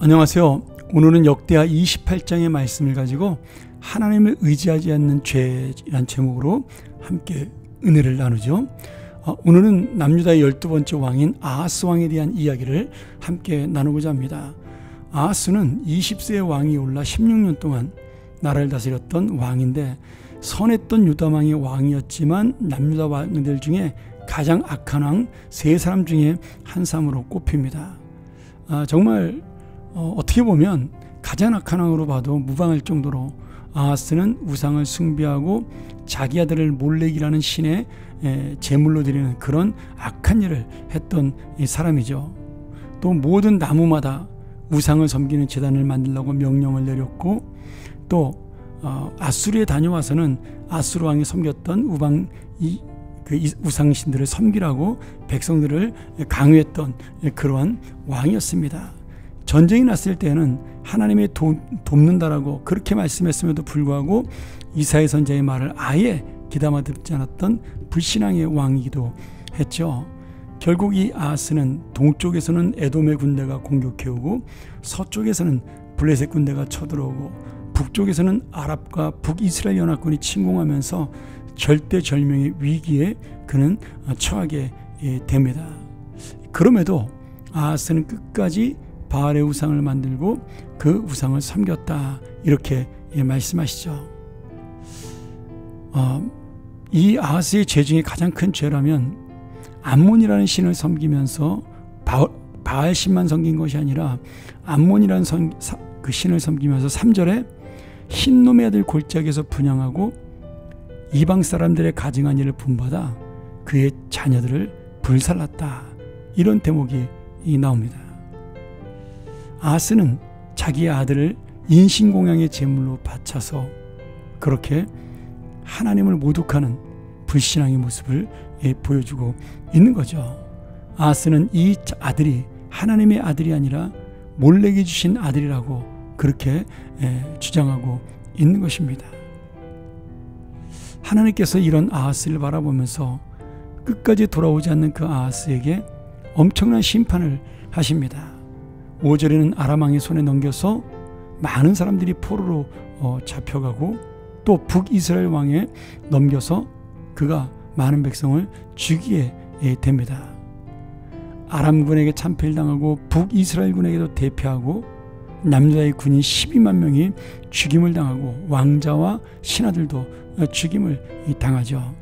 안녕하세요. 오늘은 역대하 28장의 말씀을 가지고 하나님을 의지하지 않는 죄라는 제목으로 함께 은혜를 나누죠. 오늘은 남유다의 12번째 왕인 아하스 왕에 대한 이야기를 함께 나누고자 합니다. 아하스는 20세의 왕이 올라 16년 동안 나라를 다스렸던 왕인데, 선했던 유다 왕의 왕이었지만 남유다 왕들 중에 가장 악한 왕 3사람 중에 한 사람으로 꼽힙니다. 정말 어떻게 보면 가장 악한 왕으로 봐도 무방할 정도로 아하스는 우상을 숭배하고 자기 아들을 몰렉이라는 신의 제물로 드리는 그런 악한 일을 했던 사람이죠. 또 모든 나무마다 우상을 섬기는 제단을 만들라고 명령을 내렸고, 또 아수르에 다녀와서는 아수르 왕이 섬겼던 우상신들을 섬기라고 백성들을 강요했던 그러한 왕이었습니다. 전쟁이 났을 때는 하나님이 돕는다라고 그렇게 말씀했음에도 불구하고 이사야 선지자의 말을 아예 귀담아 듣지 않았던 불신앙의 왕이기도 했죠. 결국 이 아하스는 동쪽에서는 에돔의 군대가 공격해오고, 서쪽에서는 블레셋 군대가 쳐들어오고, 북쪽에서는 아랍과 북이스라엘 연합군이 침공하면서 절대절명의 위기에 그는 처하게 됩니다. 그럼에도 아하스는 끝까지 바알의 우상을 만들고 그 우상을 섬겼다, 이렇게 말씀하시죠. 이 아하스의 죄 중에 가장 큰 죄라면 암몬이라는 신을 섬기면서 바알 신만 섬긴 것이 아니라 암몬이라는 그 신을 섬기면서 3절에 흰놈의 아들 골짜기에서 분양하고 이방 사람들의 가증한 일을 본받아 그의 자녀들을 불살랐다, 이런 대목이 나옵니다. 아하스는 자기의 아들을 인신공양의 제물로 바쳐서 그렇게 하나님을 모독하는 불신앙의 모습을 보여주고 있는 거죠. 아하스는 이 아들이 하나님의 아들이 아니라 몰렉이 주신 아들이라고 그렇게 주장하고 있는 것입니다. 하나님께서 이런 아하스를 바라보면서 끝까지 돌아오지 않는 그 아하스에게 엄청난 심판을 하십니다. 5절에는 아람 왕의 손에 넘겨서 많은 사람들이 포로로 잡혀가고, 또 북이스라엘 왕에 넘겨서 그가 많은 백성을 죽이게 됩니다. 아람군에게 참패당하고 북이스라엘군에게도 대패하고, 남유다의 군인 12만 명이 죽임을 당하고 왕자와 신하들도 죽임을 당하죠.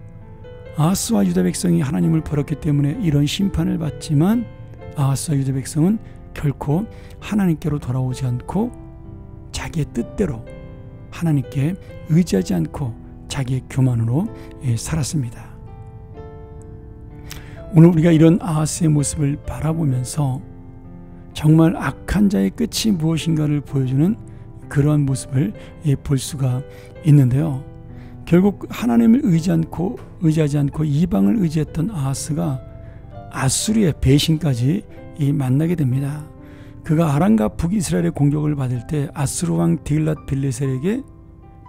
아하스와 유다 백성이 하나님을 버렸기 때문에 이런 심판을 받지만, 아하스와 유다 백성은 결코 하나님께로 돌아오지 않고 자기의 뜻대로 하나님께 의지하지 않고 자기의 교만으로 살았습니다. 오늘 우리가 이런 아하스의 모습을 바라보면서 정말 악한 자의 끝이 무엇인가를 보여주는 그러한 모습을 볼 수가 있는데요. 결국 하나님을 의지하지 않고 이방을 의지했던 아하스가 아수르의 배신까지 만나게 됩니다. 그가 아람과 북이스라엘의 공격을 받을 때 아수르 왕 디글랏 빌레셀에게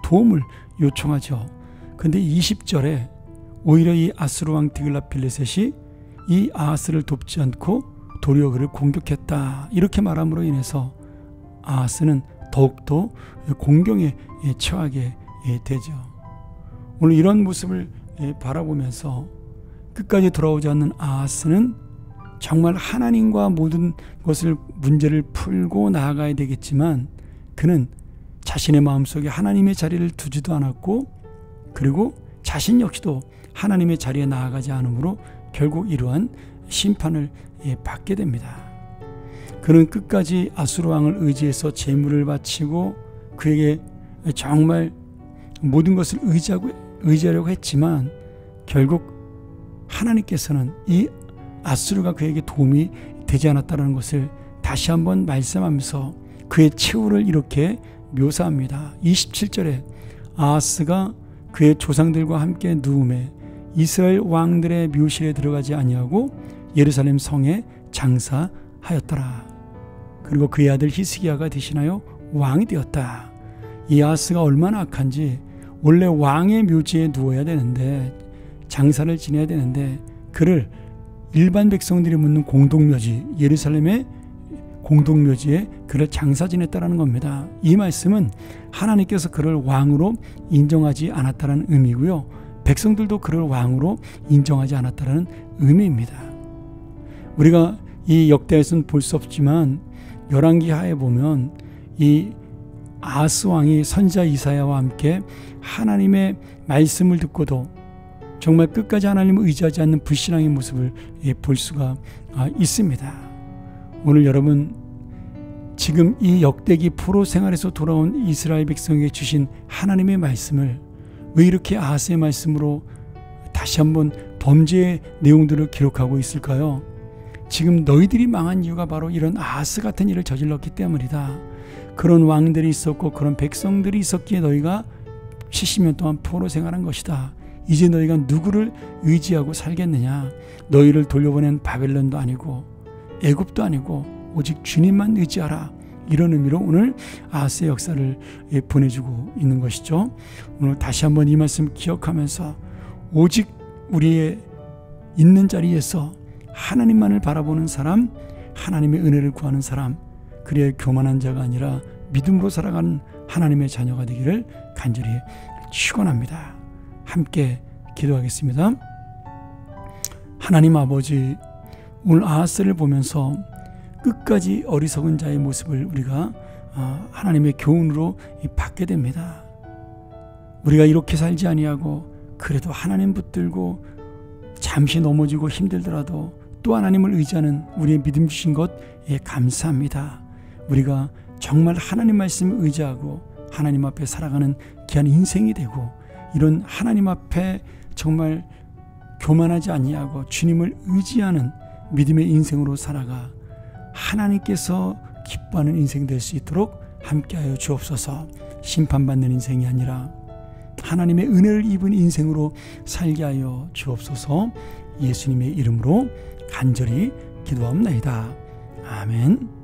도움을 요청하죠. 근데 20절에 오히려 이 아수르 왕 디글랏 빌레셋이 이 아하스를 돕지 않고 도리어 그를 공격했다, 이렇게 말함으로 인해서 아하스는 더욱더 공경에 처하게 되죠. 오늘 이런 모습을 바라보면서 끝까지 돌아오지 않는 아하스는 정말 하나님과 모든 것을 문제를 풀고 나아가야 되겠지만, 그는 자신의 마음속에 하나님의 자리를 두지도 않았고, 그리고 자신 역시도 하나님의 자리에 나아가지 않으므로 결국 이러한 심판을 받게 됩니다. 그는 끝까지 아수르 왕을 의지해서 제물을 바치고 그에게 정말 모든 것을 의지하려고 했지만, 결국 하나님께서는 이 아수르가 그에게 도움이 되지 않았다는 것을 다시 한번 말씀하면서 그의 최후를 이렇게 묘사합니다. 27절에 아하스가 그의 조상들과 함께 누움에 이스라엘 왕들의 묘실에 들어가지 아니하고 예루살렘 성에 장사하였더라. 그리고 그의 아들 히스기야가 대신하여 왕이 되었다. 이 아하스가 얼마나 악한지, 원래 왕의 묘지에 누워야 되는데, 장사를 지내야 되는데, 그를 일반 백성들이 묻는 공동묘지 예루살렘의 공동묘지에 그를 장사 지냈다라는 겁니다. 이 말씀은 하나님께서 그를 왕으로 인정하지 않았다는 의미고요. 백성들도 그를 왕으로 인정하지 않았다는 의미입니다. 우리가 이 역대에서는 볼 수 없지만 열왕기 하에 보면 이 아하스 왕이 선지자 이사야와 함께 하나님의 말씀을 듣고도 정말 끝까지 하나님을 의지하지 않는 불신앙의 모습을 볼 수가 있습니다. 오늘 여러분, 지금 이 역대기 포로 생활에서 돌아온 이스라엘 백성에게 주신 하나님의 말씀을 왜 이렇게 아하스의 말씀으로 다시 한번 범죄의 내용들을 기록하고 있을까요? 지금 너희들이 망한 이유가 바로 이런 아하스 같은 일을 저질렀기 때문이다. 그런 왕들이 있었고 그런 백성들이 있었기에 너희가 70년 동안 포로 생활한 것이다. 이제 너희가 누구를 의지하고 살겠느냐? 너희를 돌려보낸 바벨론도 아니고 애굽도 아니고 오직 주님만 의지하라. 이런 의미로 오늘 아하스의 역사를 보내주고 있는 것이죠. 오늘 다시 한번 이 말씀 기억하면서 오직 우리의 있는 자리에서 하나님만을 바라보는 사람, 하나님의 은혜를 구하는 사람, 그래야 교만한 자가 아니라 믿음으로 살아가는 하나님의 자녀가 되기를 간절히 축원합니다. 함께 기도하겠습니다. 하나님 아버지, 오늘 아하스를 보면서 끝까지 어리석은 자의 모습을 우리가 하나님의 교훈으로 받게 됩니다. 우리가 이렇게 살지 아니하고 그래도 하나님 붙들고 잠시 넘어지고 힘들더라도 또 하나님을 의지하는 우리의 믿음 주신 것 감사합니다. 우리가 정말 하나님 말씀을 의지하고 하나님 앞에 살아가는 귀한 인생이 되고 이런 하나님 앞에 정말 교만하지 아니하고 주님을 의지하는 믿음의 인생으로 살아가 하나님께서 기뻐하는 인생 될 수 있도록 함께하여 주옵소서. 심판받는 인생이 아니라 하나님의 은혜를 입은 인생으로 살게 하여 주옵소서. 예수님의 이름으로 간절히 기도합니다. 아멘.